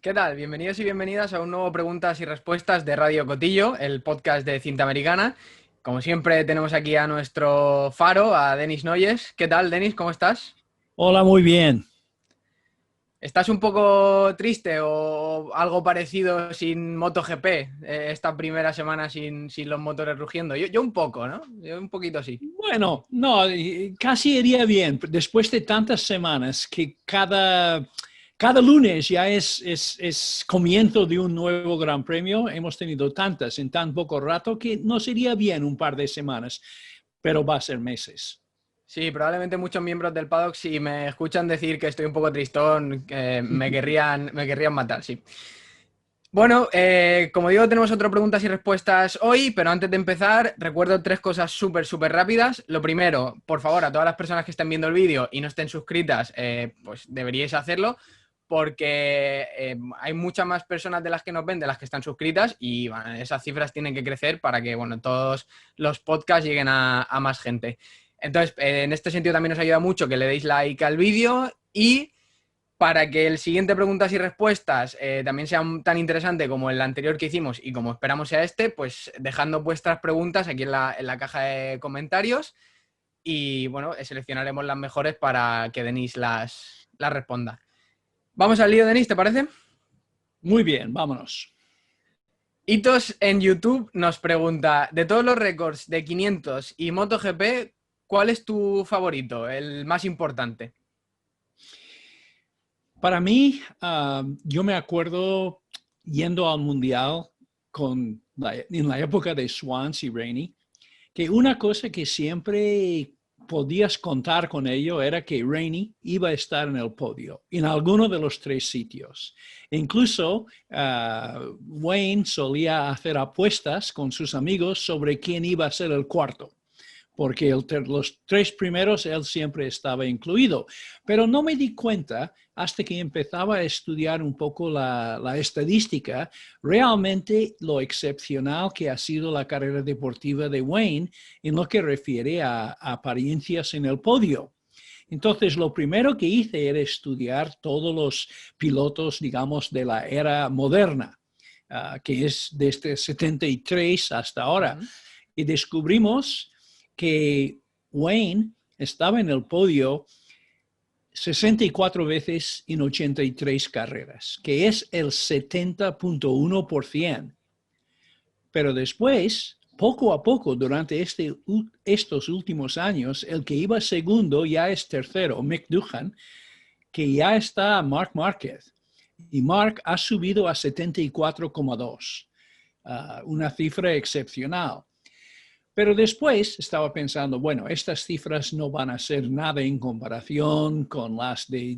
¿Qué tal? Bienvenidos y bienvenidas a un nuevo Preguntas y Respuestas de Radio Cotillo, el podcast de Cinta Americana. Como siempre tenemos aquí a nuestro faro, a Denis Noyes. ¿Qué tal, Denis? ¿Cómo estás? Hola, muy bien. ¿Estás un poco triste o algo parecido sin MotoGP esta primera semana sin los motores rugiendo? Yo un poco, ¿no? Yo un poquito sí. Bueno, no, casi iría bien. Después de tantas semanas que cada lunes ya es comienzo de un nuevo Gran Premio, hemos tenido tantas en tan poco rato que nos iría bien un par de semanas, pero va a ser meses. Sí, probablemente muchos miembros del paddock, si me escuchan decir que estoy un poco tristón, me querrían matar, sí. Bueno, como digo, tenemos otras preguntas y respuestas hoy, pero antes de empezar, recuerdo tres cosas súper rápidas. Lo primero, por favor, a todas las personas que estén viendo el vídeo y no estén suscritas, pues deberíais hacerlo, porque hay muchas más personas de las que nos ven, de las que están suscritas, y bueno, esas cifras tienen que crecer para que, bueno, todos los podcasts lleguen a más gente. Entonces, en este sentido también nos ayuda mucho que le deis like al vídeo y para que el siguiente preguntas y respuestas también sea tan interesante como el anterior que hicimos y como esperamos sea este, pues dejando vuestras preguntas aquí en la caja de comentarios y bueno, seleccionaremos las mejores para que Denis las responda. Vamos al lío, Denis, ¿te parece? Muy bien, vámonos. Hitos en YouTube nos pregunta, de todos los récords de 500 y MotoGP, ¿cuál es tu favorito, el más importante? Para mí, yo me acuerdo yendo al Mundial en la época de Swans y Rainey, que una cosa que siempre podías contar con ello era que Rainey iba a estar en el podio, en alguno de los tres sitios. E incluso Wayne solía hacer apuestas con sus amigos sobre quién iba a ser el cuarto, porque los tres primeros él siempre estaba incluido. Pero no me di cuenta hasta que empezaba a estudiar un poco la estadística, realmente lo excepcional que ha sido la carrera deportiva de Wayne en lo que refiere a apariencias en el podio. Entonces, lo primero que hice era estudiar todos los pilotos, digamos, de la era moderna, que es desde 73 hasta ahora. Y descubrimos que Wayne estaba en el podio 64 veces en 83 carreras, que es el 70.1%. Pero después, poco a poco, durante estos últimos años, el que iba segundo ya es tercero, Mick Doohan, que ya está Marc Márquez. Y Marc ha subido a 74,2, una cifra excepcional. Pero después estaba pensando, bueno, estas cifras no van a ser nada en comparación con las de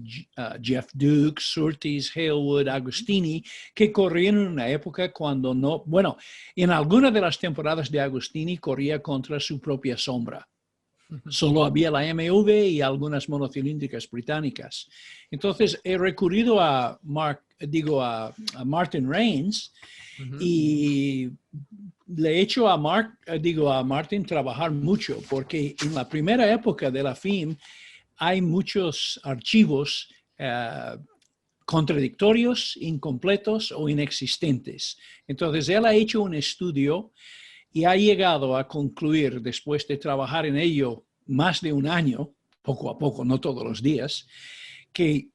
Jeff Dukes, Surtees, Halewood, Agostini, que corrían en una época cuando no, bueno, en alguna de las temporadas de Agostini corría contra su propia sombra. Solo había la MV y algunas monocilíndricas británicas. Entonces he recurrido a Martin Rains y le he hecho a Martin trabajar mucho, porque en la primera época de la FIM hay muchos archivos contradictorios, incompletos o inexistentes. Entonces él ha hecho un estudio y ha llegado a concluir, después de trabajar en ello más de un año, poco a poco, no todos los días, que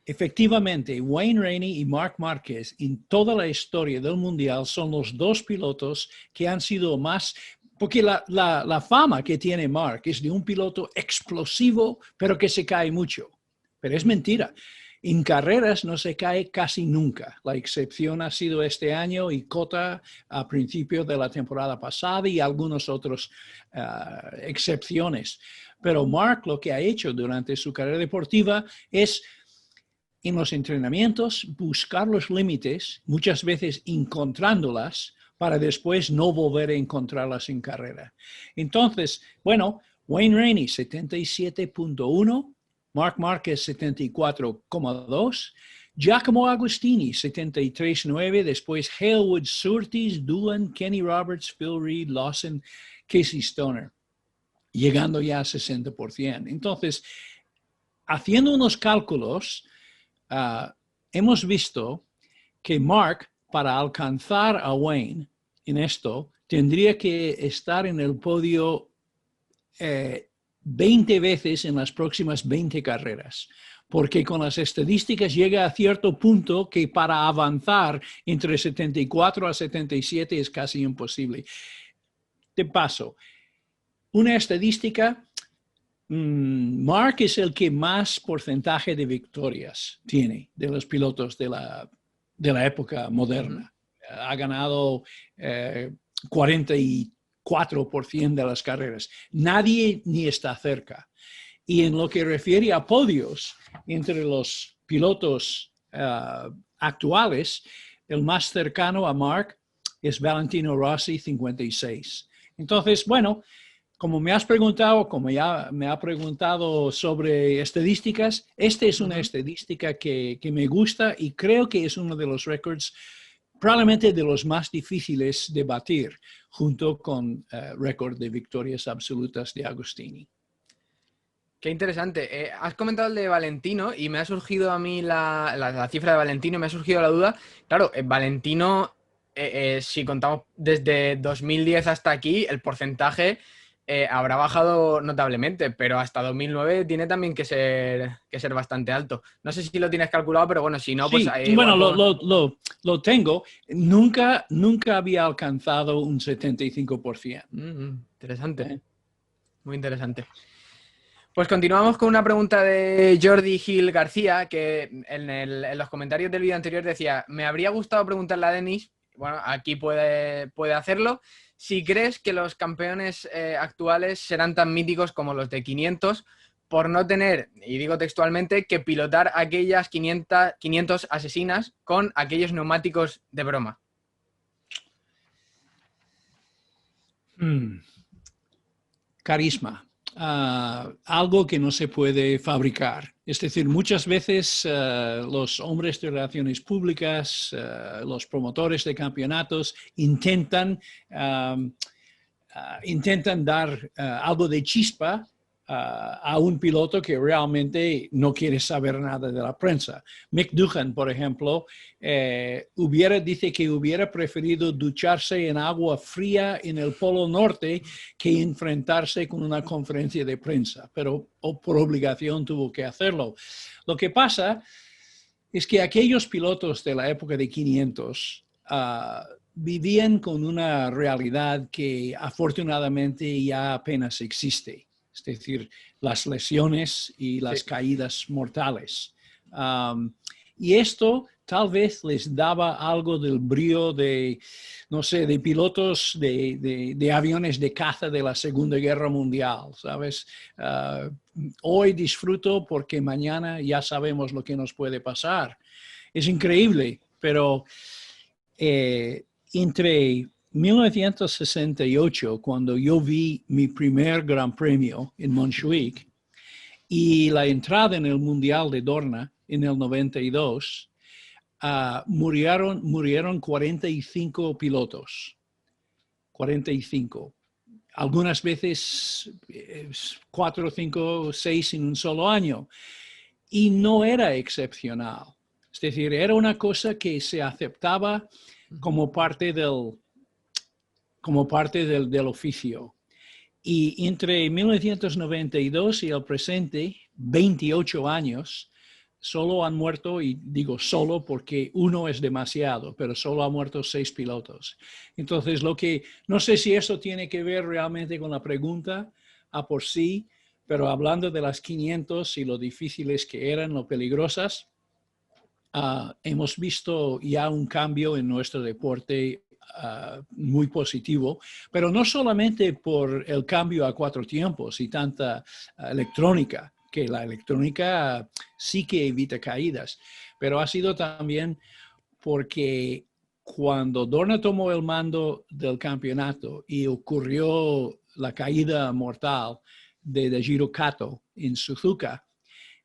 efectivamente Wayne Rainey y Marc Márquez en toda la historia del Mundial son los dos pilotos que han sido más, porque la fama que tiene Marc es de un piloto explosivo, pero que se cae mucho. Pero es mentira. En carreras no se cae casi nunca. La excepción ha sido este año y Cota a principios de la temporada pasada y algunas otras excepciones. Pero Marc lo que ha hecho durante su carrera deportiva es en los entrenamientos buscar los límites, muchas veces encontrándolas, para después no volver a encontrarlas en carrera. Entonces, bueno, Wayne Rainey 77.1, Marc Márquez 74,2, Giacomo Agostini 73.9, después Halewood, Surtees, Doohan, Kenny Roberts, Phil Reed, Lawson, Casey Stoner, llegando ya a 60%. Entonces, haciendo unos cálculos, hemos visto que Mark, para alcanzar a Wayne en esto, tendría que estar en el podio 20 veces en las próximas 20 carreras, porque con las estadísticas llega a cierto punto que para avanzar entre 74 a 77 es casi imposible. De paso, una estadística, Mark es el que más porcentaje de victorias tiene de los pilotos de la época moderna. Ha ganado 44% de las carreras. Nadie ni está cerca. Y en lo que refiere a podios entre los pilotos actuales, el más cercano a Mark es Valentino Rossi, 56. Entonces, bueno, como me has preguntado, como ya me ha preguntado sobre estadísticas, esta es una estadística que me gusta y creo que es uno de los récords probablemente de los más difíciles de batir, junto con récord de victorias absolutas de Agostini. Qué interesante. Has comentado el de Valentino y me ha surgido a mí la cifra de Valentino, me ha surgido la duda. Claro, Valentino, si contamos desde 2010 hasta aquí, el porcentaje habrá bajado notablemente, pero hasta 2009 tiene también que ser bastante alto. No sé si lo tienes calculado, pero bueno, si no, pues Sí, igual bueno, lo tengo. Nunca había alcanzado un 75%. Interesante, muy interesante. Pues continuamos con una pregunta de Jordi Gil García, que en los comentarios del vídeo anterior decía: me habría gustado preguntarle a Denis, bueno, aquí puede hacerlo, si crees que los campeones actuales serán tan míticos como los de 500 por no tener, y digo textualmente, que pilotar aquellas 500 asesinas con aquellos neumáticos de broma. Carisma. Algo que no se puede fabricar. Es decir, muchas veces los hombres de relaciones públicas, los promotores de campeonatos intentan dar algo de chispa a un piloto que realmente no quiere saber nada de la prensa. Mick Doohan, por ejemplo, dice que hubiera preferido ducharse en agua fría en el Polo Norte que enfrentarse con una conferencia de prensa, pero por obligación tuvo que hacerlo. Lo que pasa es que aquellos pilotos de la época de 500 vivían con una realidad que afortunadamente ya apenas existe. Es decir, las lesiones y las caídas mortales. Y esto tal vez les daba algo del brío de, no sé, de pilotos de aviones de caza de la Segunda Guerra Mundial, ¿sabes? Hoy disfruto porque mañana ya sabemos lo que nos puede pasar. Es increíble, pero entre 1968, cuando yo vi mi primer Gran Premio en Montjuic, y la entrada en el Mundial de Dorna en el 92, murieron 45 pilotos. 45. Algunas veces 4, 5, 6 en un solo año. Y no era excepcional. Es decir, era una cosa que se aceptaba como parte del oficio. Y entre 1992 y el presente, 28 años, solo han muerto, y digo solo porque uno es demasiado, pero solo han muerto 6 pilotos. Entonces, no sé si eso tiene que ver realmente con la pregunta a por sí, pero hablando de las 500 y lo difíciles que eran, lo peligrosas, hemos visto ya un cambio en nuestro deporte muy positivo, pero no solamente por el cambio a 4 tiempos y tanta electrónica, que la electrónica sí que evita caídas, pero ha sido también porque cuando Dorna tomó el mando del campeonato y ocurrió la caída mortal de Dajiro Kato en Suzuka,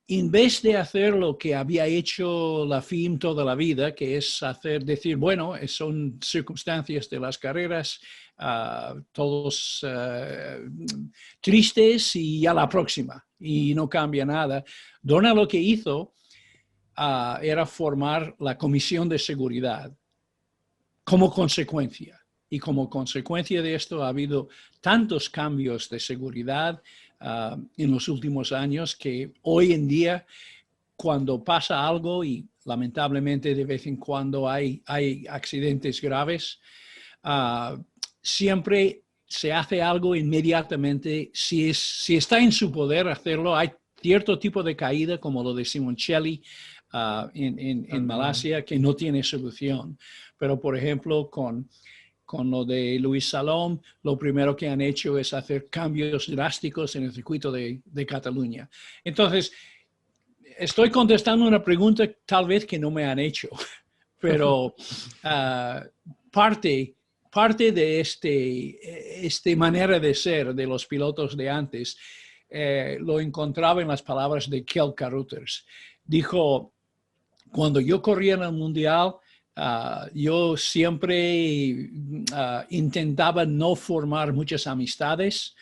en vez de hacer lo que había hecho la FIM toda la vida, que es decir, bueno, son circunstancias de las carreras, todos tristes y a la próxima, y no cambia nada. Dorna lo que hizo era formar la Comisión de Seguridad como consecuencia. Y como consecuencia de esto ha habido tantos cambios de seguridad en los últimos años que hoy en día, cuando pasa algo, y lamentablemente de vez en cuando hay accidentes graves, siempre se hace algo inmediatamente. Si está en su poder hacerlo, hay cierto tipo de caída, como lo de Simoncelli en Malasia, que no tiene solución. Pero, por ejemplo, con lo de Luis Salom, lo primero que han hecho es hacer cambios drásticos en el circuito de Cataluña. Entonces, estoy contestando una pregunta tal vez que no me han hecho, pero parte de este manera de ser de los pilotos de antes lo encontraba en las palabras de Kjell Carruthers. Dijo, cuando yo corría en el Mundial, yo siempre intentaba no formar muchas amistades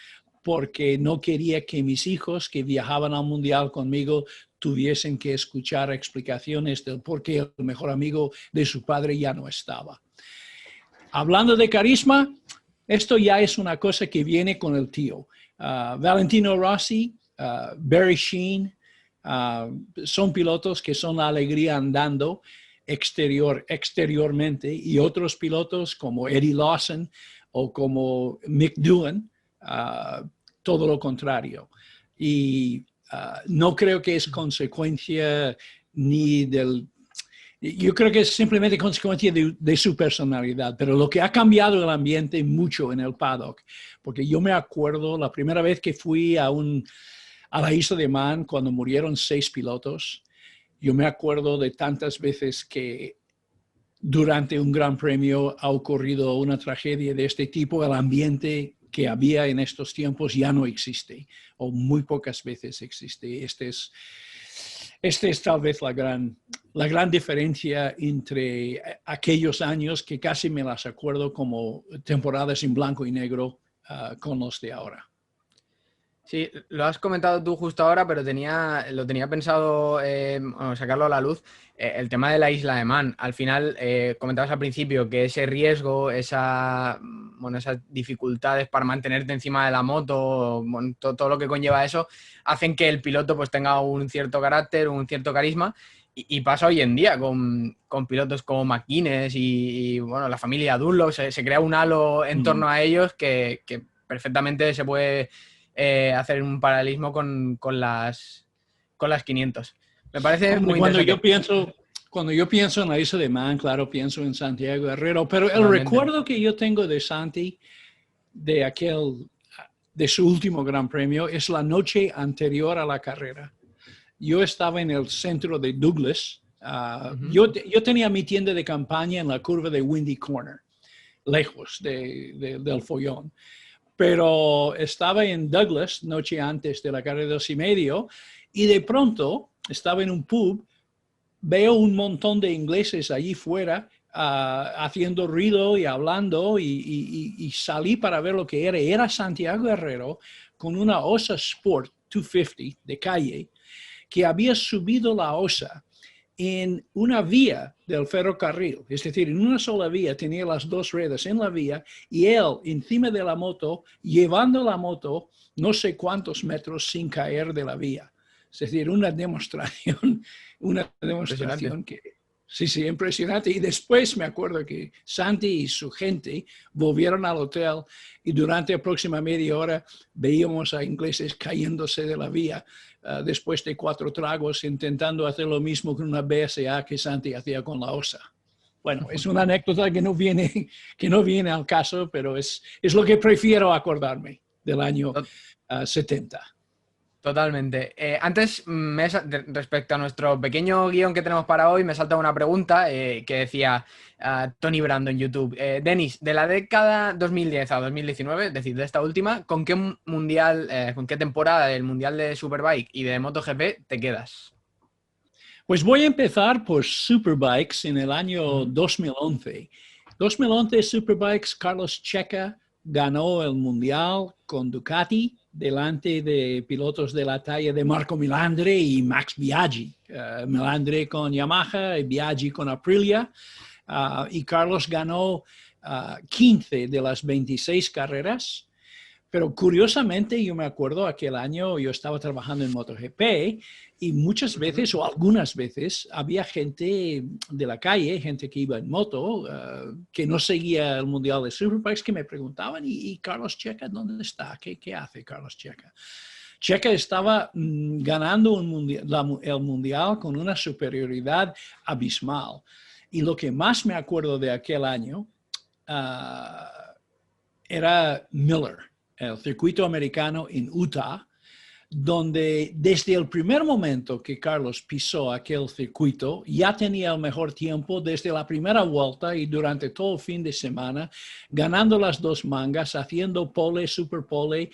porque no quería que mis hijos que viajaban al Mundial conmigo tuviesen que escuchar explicaciones del por qué el mejor amigo de su padre ya no estaba. Hablando de carisma, esto ya es una cosa que viene con el tío. Valentino Rossi, Barry Sheene, son pilotos que son la alegría andando exteriormente, y otros pilotos como Eddie Lawson o como Mick Doohan, todo lo contrario. Y no creo que es consecuencia ni del... Yo creo que es simplemente consecuencia de su personalidad, pero lo que ha cambiado el ambiente mucho en el paddock, porque yo me acuerdo la primera vez que fui a la isla de Man cuando murieron 6 pilotos. Yo me acuerdo de tantas veces que durante un gran premio ha ocurrido una tragedia de este tipo. El ambiente que había en estos tiempos ya no existe, o muy pocas veces existe. Este es tal vez la gran diferencia entre aquellos años, que casi me las acuerdo como temporadas en blanco y negro, con los de ahora. Sí, lo has comentado tú justo ahora, pero lo tenía pensado sacarlo a la luz, el tema de la isla de Man. Al final, comentabas al principio que ese riesgo, esas dificultades para mantenerte encima de la moto, bueno, todo lo que conlleva eso, hacen que el piloto pues tenga un cierto carácter, un cierto carisma, y pasa hoy en día con pilotos como McGuinness y bueno, la familia Dunlop. Se crea un halo en torno a ellos que perfectamente se puede hacer un paralelismo con las 500. Me parece muy interesante. Cuando yo pienso en la isla de Man, claro, pienso en Santiago Herrero, pero el Totalmente. recuerdo que yo tengo de Santi, de su último Gran Premio, es la noche anterior a la carrera. Yo estaba en el centro de Douglas. Yo tenía mi tienda de campaña en la curva de Windy Corner, lejos del follón. Pero estaba en Douglas noche antes de la carrera de 2:30, y de pronto estaba en un pub, veo un montón de ingleses allí fuera haciendo ruido y hablando, y salí para ver lo que era. Era Santiago Herrero con una Osa Sport 250 de calle, que había subido la Osa en una vía del ferrocarril, es decir, en una sola vía, tenía las 2 ruedas en la vía, y él encima de la moto, llevando la moto no sé cuántos metros sin caer de la vía. Es decir, una demostración que... Sí, impresionante. Y después me acuerdo que Santi y su gente volvieron al hotel, y durante la próxima media hora veíamos a ingleses cayéndose de la vía después de 4 tragos, intentando hacer lo mismo con una BSA que Santi hacía con la Osa. Bueno, es una anécdota que no viene al caso, pero es lo que prefiero acordarme del año 70. Totalmente. Antes, respecto a nuestro pequeño guión que tenemos para hoy, me salta una pregunta que decía Tony Brando en YouTube. Denis, de la década 2010 a 2019, es decir, de esta última, ¿con qué temporada del Mundial de Superbike y de MotoGP te quedas? Pues voy a empezar por Superbikes en el año 2011. 2011 Superbikes, Carlos Checa ganó el Mundial con Ducati. delante de pilotos de la talla de Marco Melandri y Max Biaggi. Melandri con Yamaha y Biaggi con Aprilia. Y Carlos ganó 15 de las 26 carreras. Pero curiosamente, yo me acuerdo aquel año yo estaba trabajando en MotoGP y muchas veces o algunas veces había gente de la calle, gente que iba en moto, que no seguía el Mundial de Superbikes, que me preguntaban, ¿y Carlos Checa dónde está? ¿Qué hace Carlos Checa? Checa estaba ganando el Mundial con una superioridad abismal. Y lo que más me acuerdo de aquel año era Miller, el circuito americano en Utah, donde desde el primer momento que Carlos pisó aquel circuito, ya tenía el mejor tiempo desde la primera vuelta y durante todo el fin de semana, ganando las dos mangas, haciendo pole, super pole,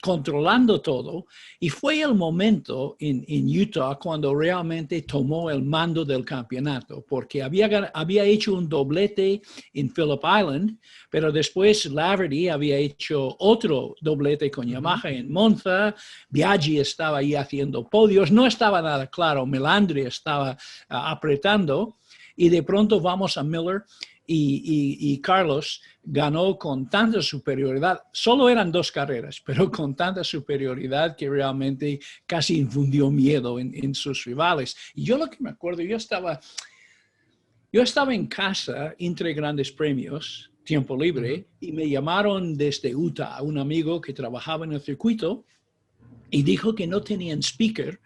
controlando todo. Y fue el momento en Utah cuando realmente tomó el mando del campeonato, porque había hecho un doblete en Phillip Island, pero después Laverty había hecho otro doblete con Yamaha en Monza. Biaggi estaba ahí haciendo podios, no estaba nada claro, Melandri estaba apretando y de pronto vamos a Miller y Carlos ganó con tanta superioridad, solo eran 2 carreras, pero con tanta superioridad que realmente casi infundió miedo en sus rivales. Y yo lo que me acuerdo, yo estaba en casa entre grandes premios, tiempo libre, y me llamaron desde Utah un amigo que trabajaba en el circuito y dijo que no tenían speaker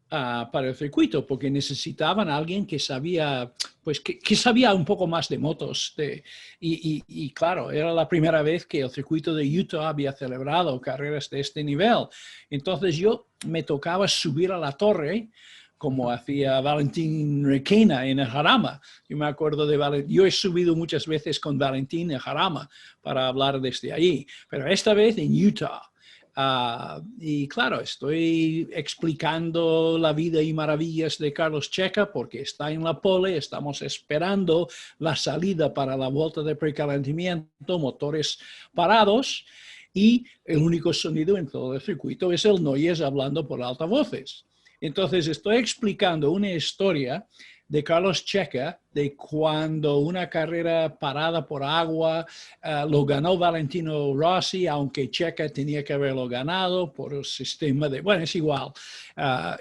para el circuito porque necesitaban a alguien que sabía, pues que sabía un poco más de motos. Y claro, era la primera vez que el circuito de Utah había celebrado carreras de este nivel. Entonces yo me tocaba subir a la torre como hacía Valentín Requena en el Jarama. Yo me acuerdo yo he subido muchas veces con Valentín en Jarama para hablar desde allí, pero esta vez en Utah. Y claro, estoy explicando la vida y maravillas de Carlos Checa porque está en la pole, estamos esperando la salida para la vuelta de precalentamiento, motores parados y el único sonido en todo el circuito es el Noyes hablando por altavoces. Entonces estoy explicando una historia de Carlos Checa, de cuando una carrera parada por agua lo ganó Valentino Rossi, aunque Checa tenía que haberlo ganado por el sistema de, bueno, es igual.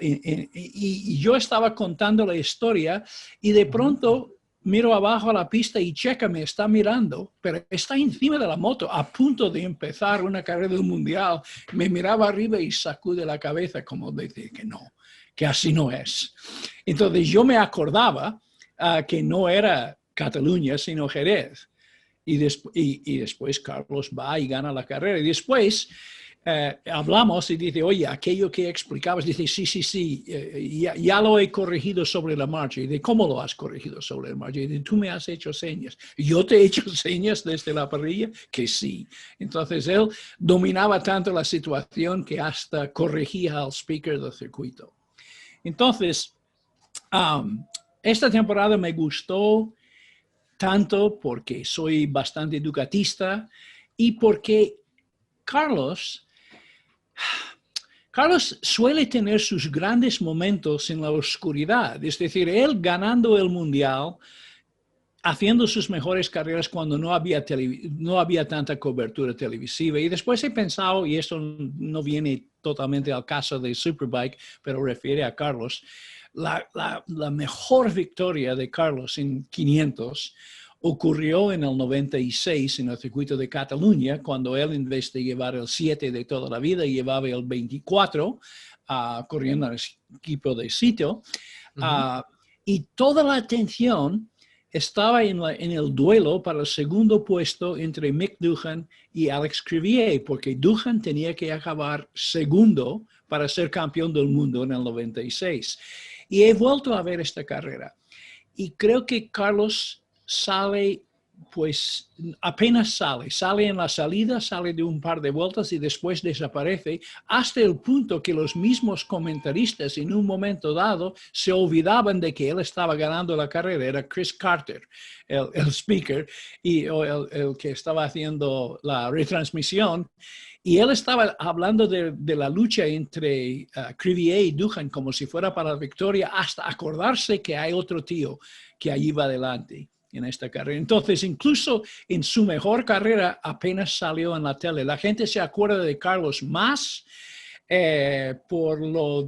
Y yo estaba contando la historia y de pronto miro abajo a la pista y Checa me está mirando, pero está encima de la moto, a punto de empezar una carrera del mundial. Me miraba arriba y sacude la cabeza como decir que no, que así no es. Entonces yo me acordaba que no era Cataluña, sino Jerez. Y después Carlos va y gana la carrera. Y después hablamos y dice, oye, aquello que explicabas, dice, sí, ya lo he corregido sobre la marcha. Y dice, ¿cómo lo has corregido sobre la marcha? Y dice, tú me has hecho señas. Yo te he hecho señas desde la parrilla que sí. Entonces él dominaba tanto la situación que hasta corregía al speaker del circuito. Entonces, esta temporada me gustó tanto porque soy bastante educatista y porque Carlos suele tener sus grandes momentos en la oscuridad. Es decir, él ganando el mundial, haciendo sus mejores carreras cuando no había tanta cobertura televisiva. Y después he pensado, y esto no viene totalmente al caso de Superbike, pero refiere a Carlos, la mejor victoria de Carlos en 500 ocurrió en el 96 en el circuito de Cataluña, cuando él, en vez de llevar el 7 de toda la vida, llevaba el 24, corriendo al equipo de sitio. Y toda la atención estaba en el duelo para el segundo puesto entre Mick Doohan y Alex Crivillé, porque Doohan tenía que acabar segundo para ser campeón del mundo en el 96. Y he vuelto a ver esta carrera. Y creo que Carlos sale pues apenas sale en la salida, sale de un par de vueltas y después desaparece, hasta el punto que los mismos comentaristas en un momento dado se olvidaban de que él estaba ganando la carrera. Era Chris Carter, el speaker, o el que estaba haciendo la retransmisión. Y él estaba hablando de la lucha entre Crivier y Doohan como si fuera para la victoria, hasta acordarse que hay otro tío que allí va adelante en esta carrera. Entonces, incluso en su mejor carrera apenas salió en la tele. La gente se acuerda de Carlos más por lo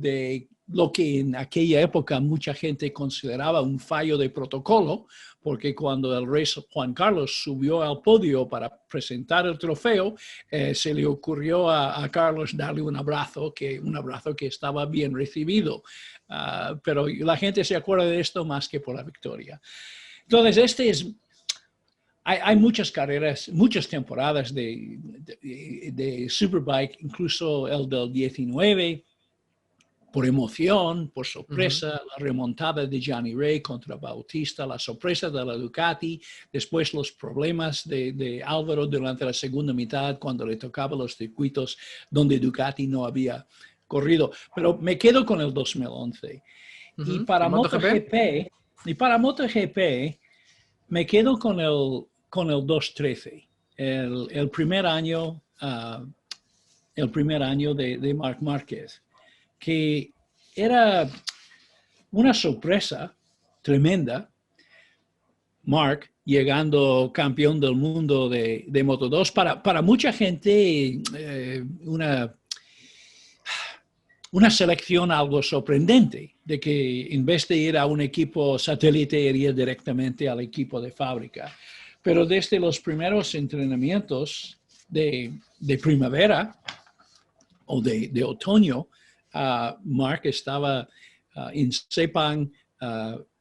que en aquella época mucha gente consideraba un fallo de protocolo, porque cuando el rey Juan Carlos subió al podio para presentar el trofeo, se le ocurrió a Carlos darle un abrazo que estaba bien recibido. Pero la gente se acuerda de esto más que por la victoria. Entonces, hay muchas carreras, muchas temporadas de Superbike, incluso el del 19, por emoción, por sorpresa, la remontada de Johnny Ray contra Bautista, la sorpresa de la Ducati, después los problemas de Álvaro durante la segunda mitad, cuando le tocaba los circuitos donde Ducati no había corrido. Pero me quedo con el 2011. Y para MotoGP, me quedo con el 213, el primer año de Marc Márquez, que era una sorpresa tremenda. Marc llegando campeón del mundo de Moto2, para mucha gente una selección algo sorprendente, de que en vez de ir a un equipo satélite, iría directamente al equipo de fábrica. Pero desde los primeros entrenamientos de primavera o de otoño, Marc estaba en Sepang,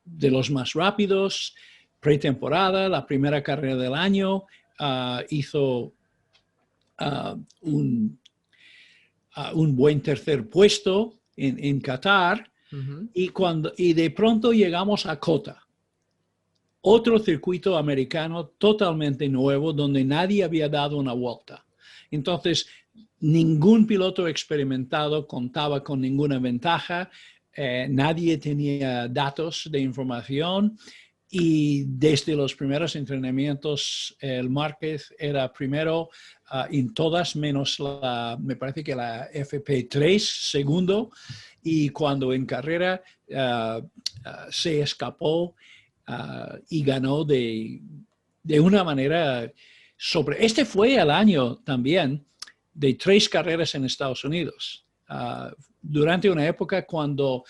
de los más rápidos, pretemporada, la primera carrera del año, hizo un buen tercer puesto en Qatar, y de pronto llegamos a COTA, otro circuito americano totalmente nuevo donde nadie había dado una vuelta. Entonces, ningún piloto experimentado contaba con ninguna ventaja, nadie tenía datos de información, y desde los primeros entrenamientos el Márquez era primero en todas menos me parece que la FP3, segundo, y cuando en carrera se escapó y ganó de una manera Este fue el año también de 3 carreras en Estados Unidos. Durante una época cuando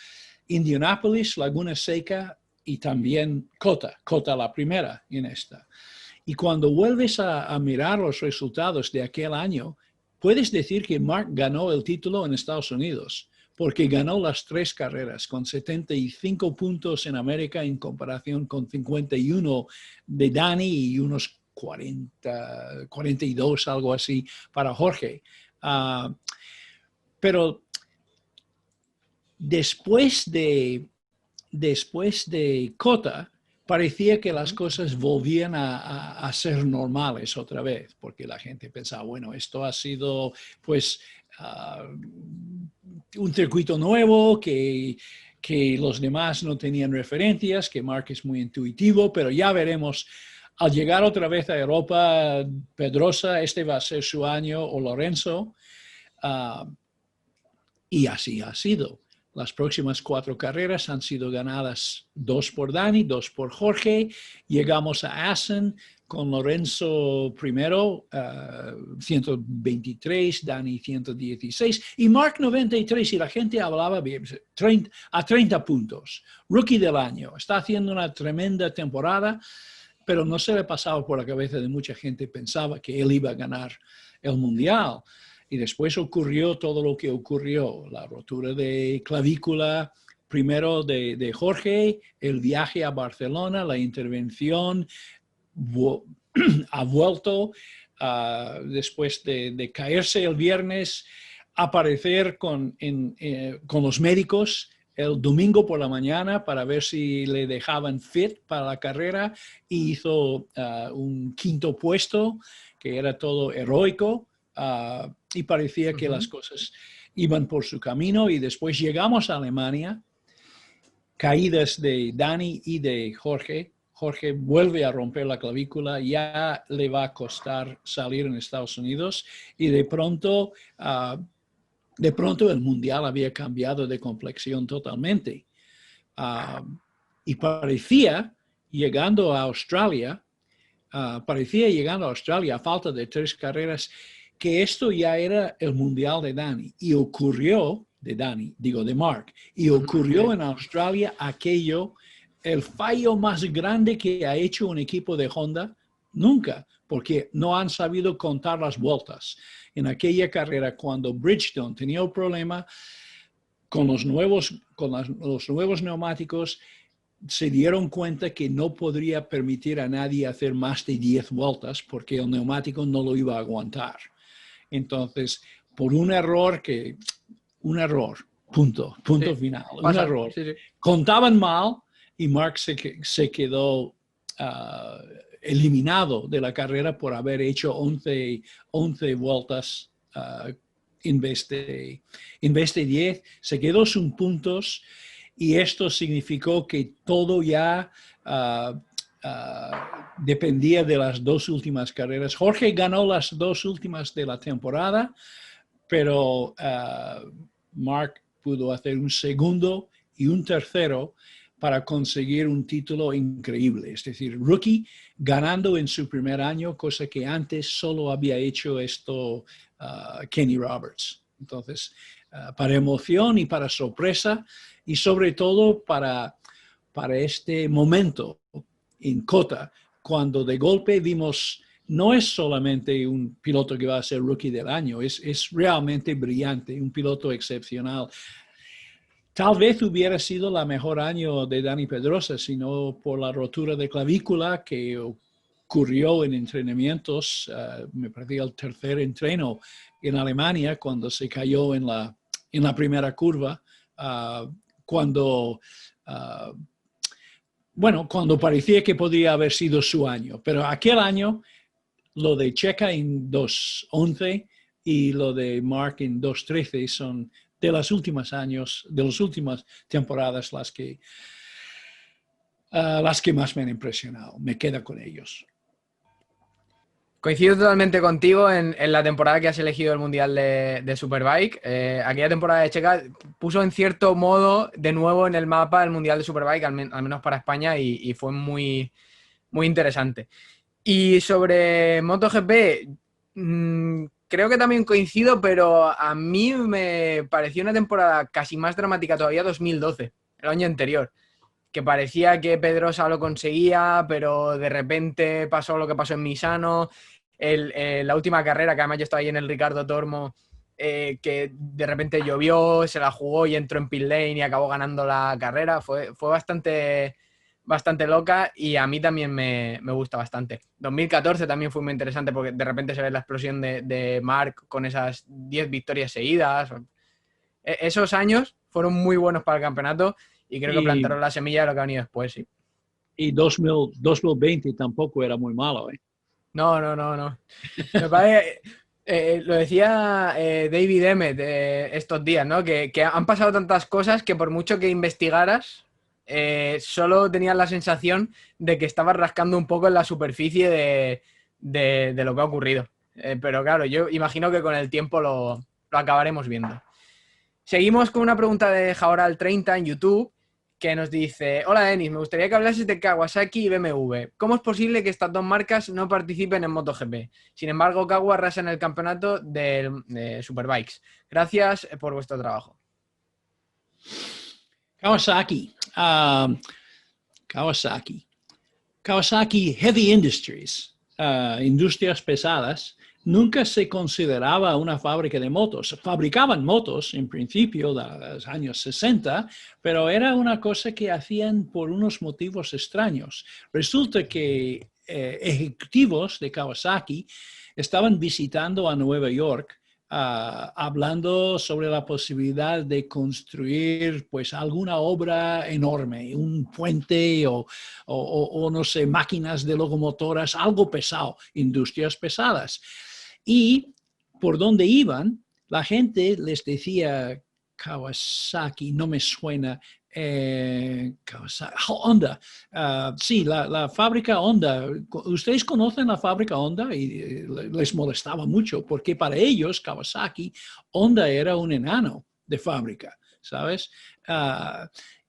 Indianápolis, Laguna Seca y también COTA la primera en esta. Y cuando vuelves a mirar los resultados de aquel año, puedes decir que Marc ganó el título en Estados Unidos, porque ganó las 3 carreras con 75 puntos en América en comparación con 51 de Dani y unos 42, algo así, para Jorge. Pero después de COTA, parecía que las cosas volvían a ser normales otra vez, porque la gente pensaba, bueno, esto ha sido pues un circuito nuevo, que los demás no tenían referencias, que Marc es muy intuitivo, pero ya veremos. Al llegar otra vez a Europa, Pedrosa, este va a ser su año, o Lorenzo, y así ha sido. Las próximas 4 carreras han sido ganadas 2 por Dani, 2 por Jorge. Llegamos a Assen con Lorenzo primero, 123, Dani 116 y Marc 93, y la gente hablaba a 30 puntos. Rookie del año, está haciendo una tremenda temporada, pero no se le pasaba por la cabeza de mucha gente, pensaba que él iba a ganar el Mundial. Y después ocurrió todo lo que ocurrió, la rotura de clavícula, primero de Jorge, el viaje a Barcelona, la intervención, ha vuelto después de caerse el viernes, aparecer con los médicos el domingo por la mañana para ver si le dejaban fit para la carrera y hizo un quinto puesto, que era todo heroico, y parecía que las cosas iban por su camino. Y después llegamos a Alemania, caídas de Dani y de Jorge. Jorge vuelve a romper la clavícula, ya le va a costar salir en Estados Unidos y de pronto el mundial había cambiado de complexión totalmente. Y parecía, llegando a Australia, a falta de 3 carreras, que esto ya era el mundial de Dani. Y ocurrió, de Mark, y ocurrió en Australia el fallo más grande que ha hecho un equipo de Honda nunca, porque no han sabido contar las vueltas. En aquella carrera, cuando Bridgestone tenía un problema con los nuevos neumáticos, se dieron cuenta que no podría permitir a nadie hacer más de 10 vueltas porque el neumático no lo iba a aguantar. Entonces, por un error, punto sí, final, un error. Sí. Contaban mal y Mark se quedó eliminado de la carrera por haber hecho 11 vueltas en vez de 10. Se quedó sin puntos y esto significó que todo ya dependía de las 2 últimas carreras. Jorge ganó las 2 últimas de la temporada, pero Mark pudo hacer un segundo y un tercero para conseguir un título increíble. Es decir, rookie ganando en su primer año, cosa que antes solo había hecho esto Kenny Roberts. Entonces, para emoción y para sorpresa, y sobre todo para este momento en COTA, cuando de golpe vimos, no es solamente un piloto que va a ser rookie del año, es realmente brillante, un piloto excepcional. Tal vez hubiera sido la mejor año de Dani Pedrosa, sino por la rotura de clavícula que ocurrió en entrenamientos, me parece el tercer entreno en Alemania, cuando se cayó en la primera curva, cuando parecía que podría haber sido su año. Pero aquel año, lo de Checa en 2.11 y lo de Mark en 2.13 son de las últimas temporadas las que más me han impresionado. Me quedo con ellos. Coincido totalmente contigo en la temporada que has elegido el Mundial de Superbike. Aquella temporada de Checa puso en cierto modo de nuevo en el mapa el Mundial de Superbike, al menos para España, y fue muy, muy interesante. Y sobre MotoGP, creo que también coincido, pero a mí me pareció una temporada casi más dramática todavía 2012, el año anterior, que parecía que Pedrosa lo conseguía, pero de repente pasó lo que pasó en Misano. La última carrera, que además yo estaba ahí en el Ricardo Tormo, que de repente llovió, se la jugó y entró en pit lane y acabó ganando la carrera. Fue bastante loca y a mí también me gusta bastante. 2014 también fue muy interesante porque de repente se ve la explosión de Mark con esas 10 victorias seguidas. Esos años fueron muy buenos para el campeonato y creo que plantaron la semilla de lo que ha venido después, sí. Y 2020 tampoco era muy malo, ¿eh? No. Me parece, lo decía David Emmett estos días, ¿no? Que han pasado tantas cosas que por mucho que investigaras, solo tenías la sensación de que estabas rascando un poco en la superficie de lo que ha ocurrido. Pero claro, yo imagino que con el tiempo lo acabaremos viendo. Seguimos con una pregunta de Jaoral30 en YouTube, que nos dice: hola Denis, me gustaría que hablases de Kawasaki y BMW. ¿Cómo es posible que estas 2 marcas no participen en MotoGP? Sin embargo, Kawa arrasa en el campeonato de Superbikes. Gracias por vuestro trabajo. Kawasaki Heavy Industries, industrias pesadas, nunca se consideraba una fábrica de motos. Fabricaban motos en principio de los años 60, pero era una cosa que hacían por unos motivos extraños. Resulta que ejecutivos de Kawasaki estaban visitando a Nueva York hablando sobre la posibilidad de construir pues alguna obra enorme, un puente o no sé, máquinas de locomotoras, algo pesado, industrias pesadas. Y por donde iban, la gente les decía Kawasaki, no me suena, Kawasaki, Honda. Sí, la fábrica Honda. Ustedes conocen la fábrica Honda y les molestaba mucho porque para ellos, Kawasaki, Honda era un enano de fábrica, ¿sabes?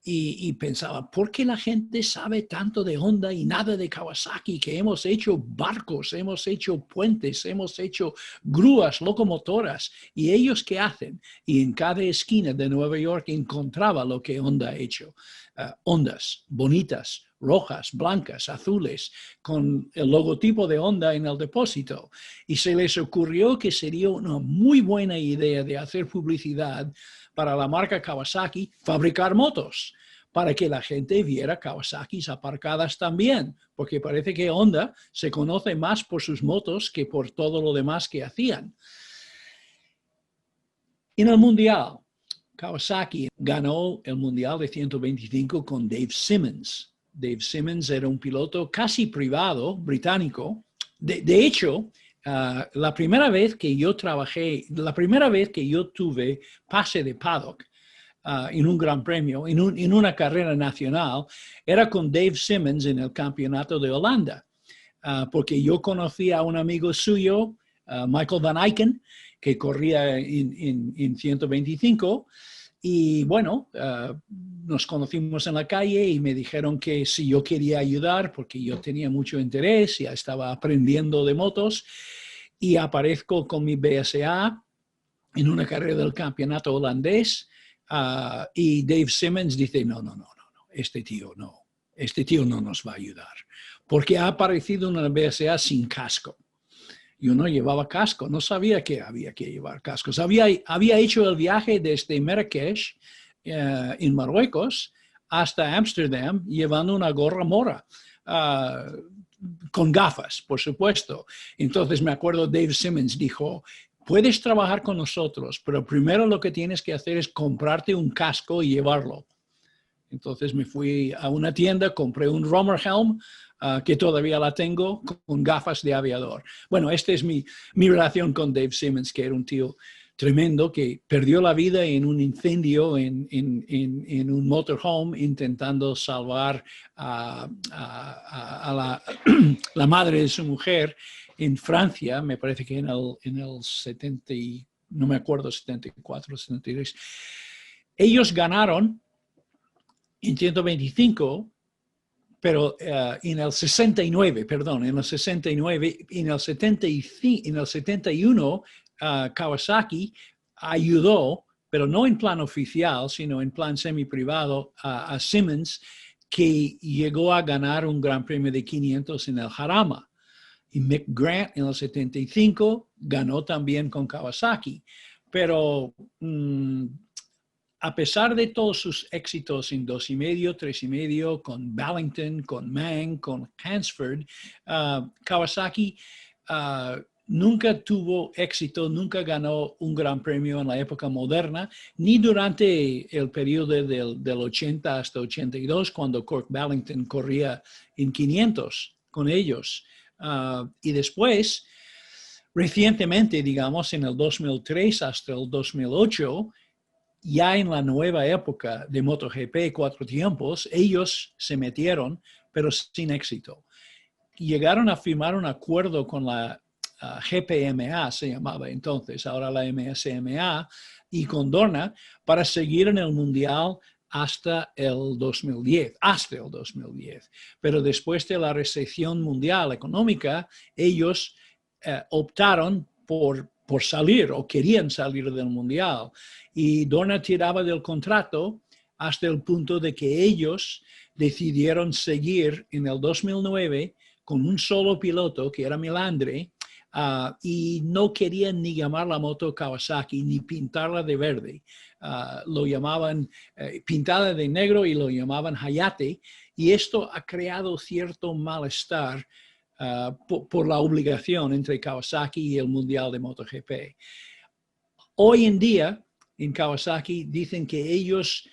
Y pensaba, ¿por qué la gente sabe tanto de Honda y nada de Kawasaki? Que hemos hecho barcos, hemos hecho puentes, hemos hecho grúas, locomotoras. ¿Y ellos qué hacen? Y en cada esquina de Nueva York encontraba lo que Honda ha hecho. Hondas bonitas, rojas, blancas, azules, con el logotipo de Honda en el depósito. Y se les ocurrió que sería una muy buena idea de hacer publicidad para la marca Kawasaki, fabricar motos, para que la gente viera Kawasaki's aparcadas también, porque parece que Honda se conoce más por sus motos que por todo lo demás que hacían. En el Mundial, Kawasaki ganó el Mundial de 125 con Dave Simmons. Dave Simmons era un piloto casi privado británico. De hecho, la primera vez que yo tuve pase de paddock en un gran premio, en una carrera nacional, era con Dave Simmons en el campeonato de Holanda, porque yo conocí a un amigo suyo, Michael Van Eycken, que corría en 125, y bueno, nos conocimos en la calle y me dijeron que si yo quería ayudar, porque yo tenía mucho interés, ya estaba aprendiendo de motos, y aparezco con mi BSA en una carrera del campeonato holandés, y Dave Simmons dice, no, este tío no nos va a ayudar, porque ha aparecido en una BSA sin casco. Yo no llevaba casco, no sabía que había que llevar cascos. Había hecho el viaje desde Marrakech, en Marruecos, hasta Ámsterdam, llevando una gorra mora, con gafas, por supuesto. Entonces me acuerdo, Dave Simmons dijo, puedes trabajar con nosotros, pero primero lo que tienes que hacer es comprarte un casco y llevarlo. Entonces me fui a una tienda, compré un Romer Helm, que todavía la tengo, con gafas de aviador. Bueno, esta es mi relación con Dave Simmons, que era un tío tremendo, que perdió la vida en un incendio en un motorhome intentando salvar a la madre de su mujer en Francia, me parece que en el 70, no me acuerdo, 74, 73. Ellos ganaron en 125, pero en el 69, perdón, en el 69, en el 75, en el 71, Kawasaki ayudó, pero no en plan oficial, sino en plan semi-privado, a Simmons, que llegó a ganar un gran premio de 500 en el Jarama. Y Mick Grant en el 75 ganó también con Kawasaki, pero a pesar de todos sus éxitos en 2.5, 3.5, con Ballington, con Mang, con Hansford, Kawasaki nunca tuvo éxito, nunca ganó un gran premio en la época moderna, ni durante el periodo del 80 hasta 82, cuando Kurt Ballington corría en 500 con ellos. Y después, recientemente, digamos, en el 2003 hasta el 2008, ya en la nueva época de MotoGP 4 tiempos, ellos se metieron, pero sin éxito. Llegaron a firmar un acuerdo con la GPMA, se llamaba entonces, ahora la MSMA, y con Dorna, para seguir en el Mundial hasta el 2010. Pero después de la recesión mundial económica, ellos optaron por salir o querían salir del Mundial. Y Dorna tiraba del contrato hasta el punto de que ellos decidieron seguir en el 2009 con un solo piloto, que era Melandri, y no querían ni llamar la moto Kawasaki ni pintarla de verde. Lo llamaban pintada de negro y lo llamaban Hayate, y esto ha creado cierto malestar por la obligación entre Kawasaki y el Mundial de MotoGP. Hoy en día, en Kawasaki, dicen que ellos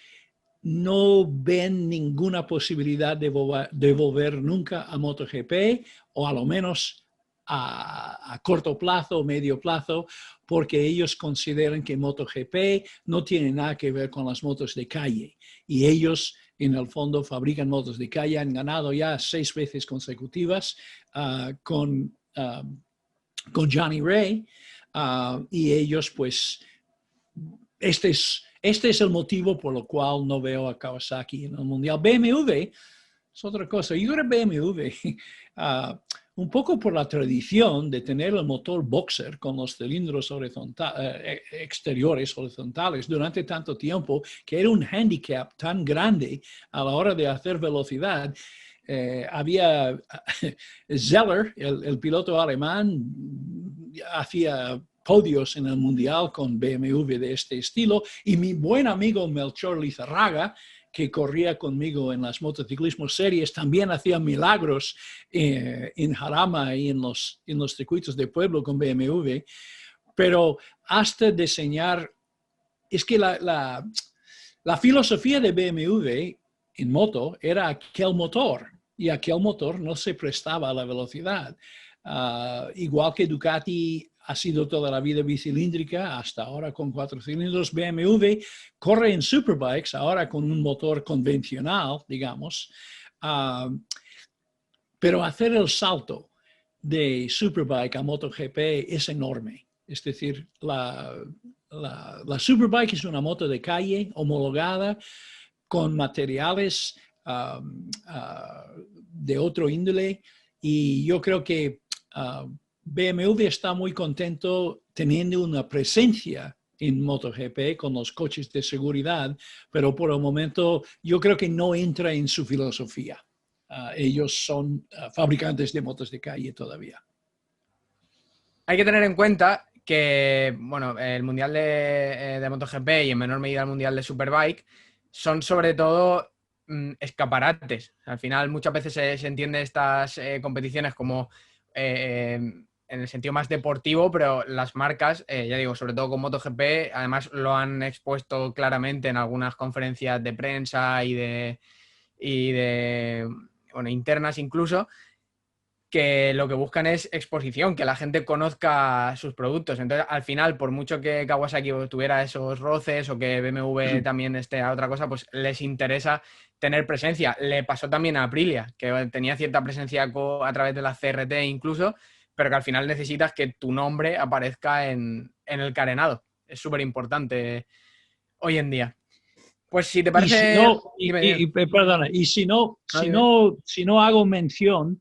no ven ninguna posibilidad de volver nunca a MotoGP, o a lo menos a corto plazo o medio plazo, porque ellos consideran que MotoGP no tiene nada que ver con las motos de calle. Y ellos, en el fondo, fabrican motos de calle, han ganado ya 6 veces consecutivas con Johnny Ray, y ellos, pues, este es el motivo por el cual no veo a Kawasaki en el Mundial. BMW es otra cosa. Yo creo que BMW, un poco por la tradición de tener el motor boxer con los cilindros exteriores horizontales durante tanto tiempo, que era un handicap tan grande a la hora de hacer velocidad. Había Zeller, el piloto alemán, hacía podios en el Mundial con BMW de este estilo, y mi buen amigo Melchor Lizarraga, que corría conmigo en las motociclismo series, también hacía milagros en Jarama y en los circuitos de pueblo con BMW, pero hasta diseñar, es que la filosofía de BMW en moto era aquel motor, y aquel motor no se prestaba a la velocidad. Igual que Ducati ha sido toda la vida bicilíndrica, hasta ahora con 4 cilindros, BMW corre en superbikes, ahora con un motor convencional, digamos, pero hacer el salto de superbike a MotoGP es enorme. Es decir, la superbike es una moto de calle homologada con materiales de otro índole, y yo creo que BMW está muy contento teniendo una presencia en MotoGP con los coches de seguridad, pero por el momento yo creo que no entra en su filosofía. Ellos son fabricantes de motos de calle todavía. Hay que tener en cuenta que, bueno, el Mundial de MotoGP y en menor medida el Mundial de Superbike son sobre todo escaparates. Al final muchas veces se entiende estas competiciones como en el sentido más deportivo, pero las marcas, ya digo, sobre todo con MotoGP, además lo han expuesto claramente en algunas conferencias de prensa y de bueno, internas incluso, que lo que buscan es exposición, que la gente conozca sus productos. Entonces, al final, por mucho que Kawasaki tuviera esos roces o que BMW también esté a otra cosa, pues les interesa tener presencia. Le pasó también a Aprilia, que tenía cierta presencia a través de la CRT incluso, pero que al final necesitas que tu nombre aparezca en el carenado. Es súper importante hoy en día. Pues si te parece... Perdona, y si no hago mención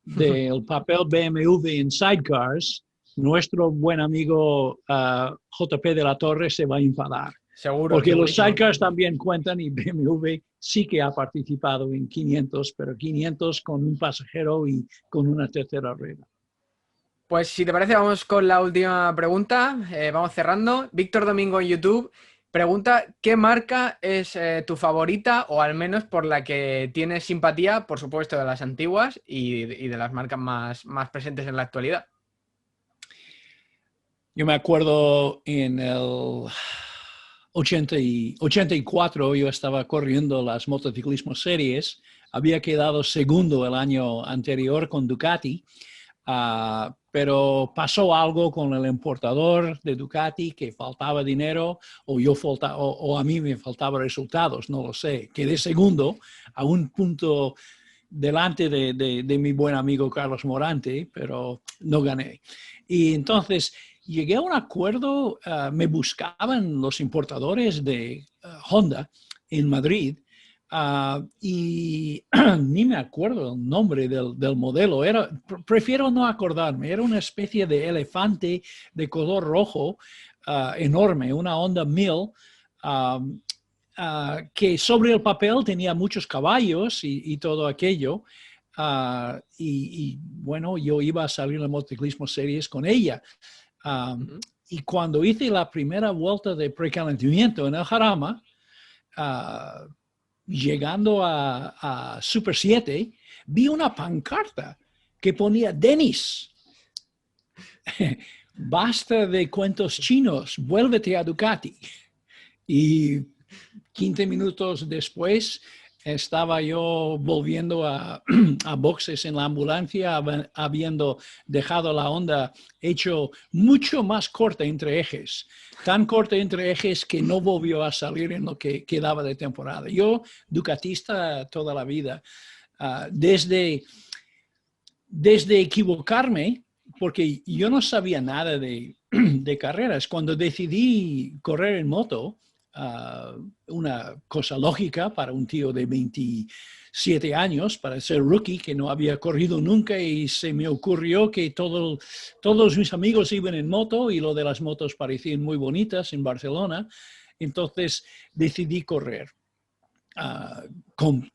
del papel BMW en sidecars, nuestro buen amigo JP de la Torre se va a enfadar. Seguro. Porque los sidecars también cuentan, y BMW sí que ha participado en 500, pero 500 con un pasajero y con una tercera rueda. Pues si te parece, vamos con la última pregunta. Vamos cerrando. Víctor Domingo en YouTube pregunta: ¿qué marca es tu favorita, o al menos por la que tienes simpatía, por supuesto, de las antiguas y de las marcas más presentes en la actualidad? Yo me acuerdo en el 84, yo estaba corriendo las motociclismo series, había quedado segundo el año anterior con Ducati, pero pasó algo con el importador de Ducati, que faltaba dinero, o a mí me faltaban resultados, no lo sé. Quedé segundo a un punto delante de mi buen amigo Carlos Morante, pero no gané. Y entonces llegué a un acuerdo, me buscaban los importadores de Honda en Madrid, y ni me acuerdo el nombre del modelo. Prefiero no acordarme. Era una especie de elefante de color rojo enorme, una Honda 1000, que sobre el papel tenía muchos caballos y todo aquello. Y bueno, yo iba a salir en motociclismo series con ella. Y cuando hice la primera vuelta de precalentamiento en el Jarama, llegando a Super 7, vi una pancarta que ponía Dennis. basta de cuentos chinos, vuélvete a Ducati. Y 15 minutos después estaba yo volviendo a boxes en la ambulancia, habiendo dejado la Honda hecho mucho más corta entre ejes, tan corta entre ejes que no volvió a salir en lo que quedaba de temporada. Yo, ducatista toda la vida, desde equivocarme, porque yo no sabía nada de carreras. Cuando decidí correr en moto, una cosa lógica para un tío de 27 años, para ser rookie, que no había corrido nunca, y se me ocurrió que todos mis amigos iban en moto y lo de las motos parecían muy bonitas en Barcelona. Entonces decidí correr.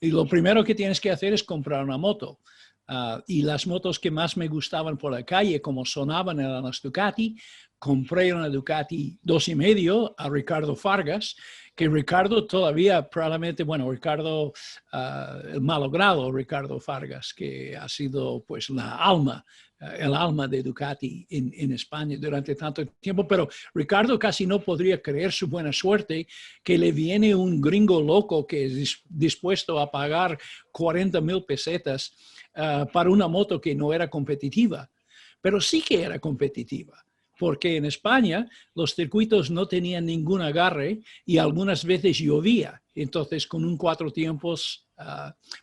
Y lo primero que tienes que hacer es comprar una moto. Y las motos que más me gustaban por la calle, como sonaban, eran las Ducati. Compré una Ducati 2.5 a Ricardo Fargas, que Ricardo todavía probablemente, bueno, Ricardo, el malogrado Ricardo Fargas, que ha sido pues el alma de Ducati en España durante tanto tiempo, pero Ricardo casi no podría creer su buena suerte que le viene un gringo loco que es dispuesto a pagar 40,000 pesetas para una moto que no era competitiva, pero sí que era competitiva. Porque en España los circuitos no tenían ningún agarre y algunas veces llovía. Entonces, con un 4 tiempos,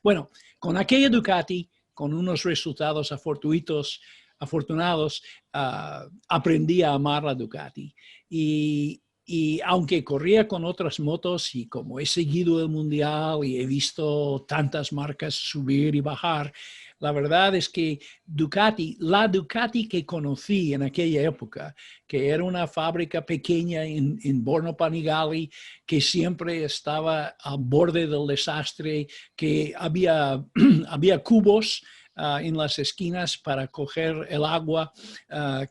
bueno, con aquella Ducati, con unos resultados afortunados, aprendí a amar la Ducati. Y aunque corría con otras motos y como he seguido el mundial y he visto tantas marcas subir y bajar, la verdad es que la Ducati que conocí en aquella época, que era una fábrica pequeña en Borno Panigale, que siempre estaba al borde del desastre, que había cubos en las esquinas para coger el agua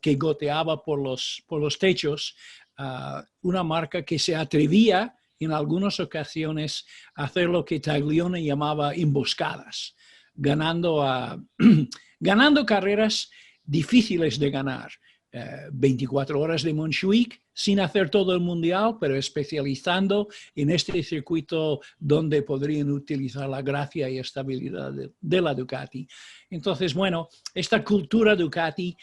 que goteaba por los techos, una marca que se atrevía en algunas ocasiones a hacer lo que Taglioni llamaba emboscadas, ganando carreras difíciles de ganar. 24 horas de Montjuic, sin hacer todo el mundial, pero especializando en este circuito donde podrían utilizar la gracia y estabilidad de la Ducati. Entonces, bueno, esta cultura Ducati,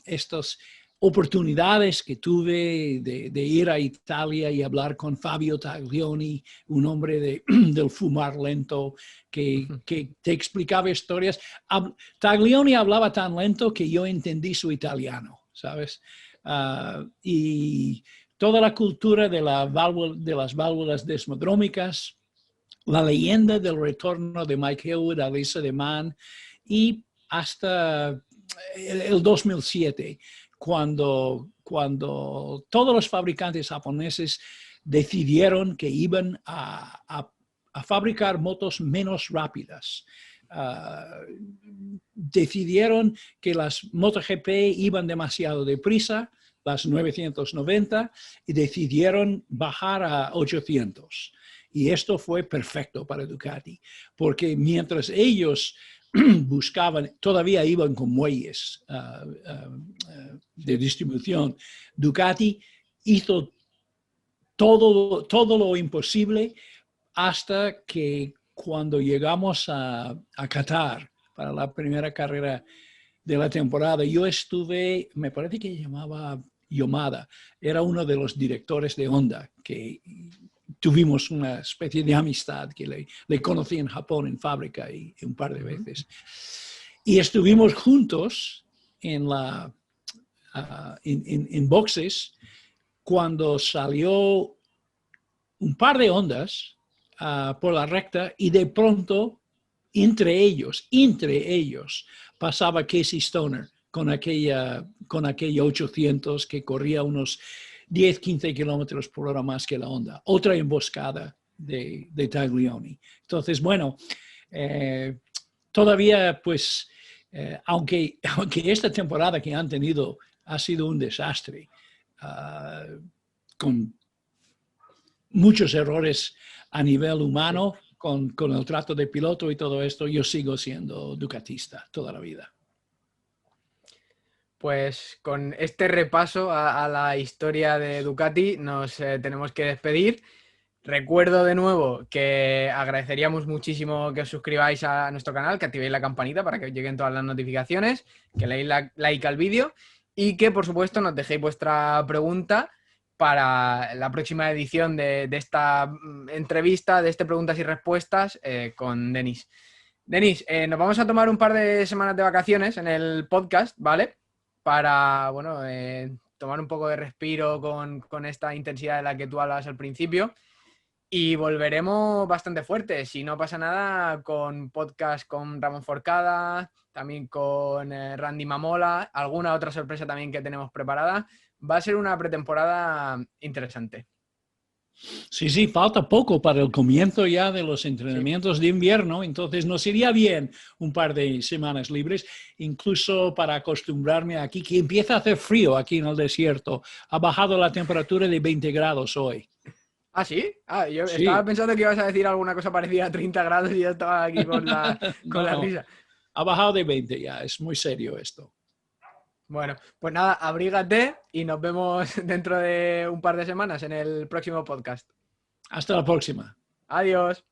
estos oportunidades que tuve de ir a Italia y hablar con Fabio Taglioni, un hombre del fumar lento, que te explicaba historias. Taglioni hablaba tan lento que yo entendí su italiano, ¿sabes? Y toda la cultura de las válvulas desmodrómicas, la leyenda del retorno de Mike Hayward a la Isla de Man, y hasta el 2007, cuando todos los fabricantes japoneses decidieron que iban a fabricar motos menos rápidas. Decidieron que las MotoGP iban demasiado deprisa, las 990, y decidieron bajar a 800. Y esto fue perfecto para Ducati, porque mientras ellos todavía iban con muelles de distribución, Ducati hizo todo lo imposible hasta que cuando llegamos a Qatar para la primera carrera de la temporada, yo estuve, me parece que llamaba Yomada, era uno de los directores de Honda, que tuvimos una especie de amistad, que le conocí en Japón en fábrica y un par de veces. Y estuvimos juntos en boxes cuando salió un par de Hondas por la recta y de pronto entre ellos pasaba Casey Stoner con aquella 800 que corría unos 10, 15 kilómetros por hora más que la Honda. Otra emboscada de Taglioni. Entonces, bueno, todavía pues, aunque esta temporada que han tenido ha sido un desastre, con muchos errores a nivel humano, con el trato de piloto y todo esto, yo sigo siendo ducatista toda la vida. Pues con este repaso a la historia de Ducati nos tenemos que despedir. Recuerdo de nuevo que agradeceríamos muchísimo que os suscribáis a nuestro canal, que activéis la campanita para que os lleguen todas las notificaciones, que le deis like al vídeo y que por supuesto nos dejéis vuestra pregunta para la próxima edición de esta entrevista, de este preguntas y respuestas con Denis. Denis, nos vamos a tomar un par de semanas de vacaciones en el podcast, ¿vale? Para, bueno, tomar un poco de respiro con esta intensidad de la que tú hablas al principio. Y volveremos bastante fuertes, si no pasa nada, con podcast con Ramón Forcada, también con Randy Mamola, alguna otra sorpresa también que tenemos preparada. Va a ser una pretemporada interesante. Sí, sí, falta poco para el comienzo ya de los Sí. entrenamientos de invierno, entonces nos iría bien un par de semanas libres, incluso para acostumbrarme aquí, que empieza a hacer frío aquí en el desierto. Ha bajado la temperatura de 20 grados hoy. ¿Ah, sí? Ah, yo estaba Sí, pensando que ibas a decir alguna cosa parecida a 30 grados y yo estaba aquí con no, la no, risa. ha bajado de 20 ya, es muy serio esto. Bueno, pues nada, abrígate y nos vemos dentro de un par de semanas en el próximo podcast. Hasta la próxima. Adiós.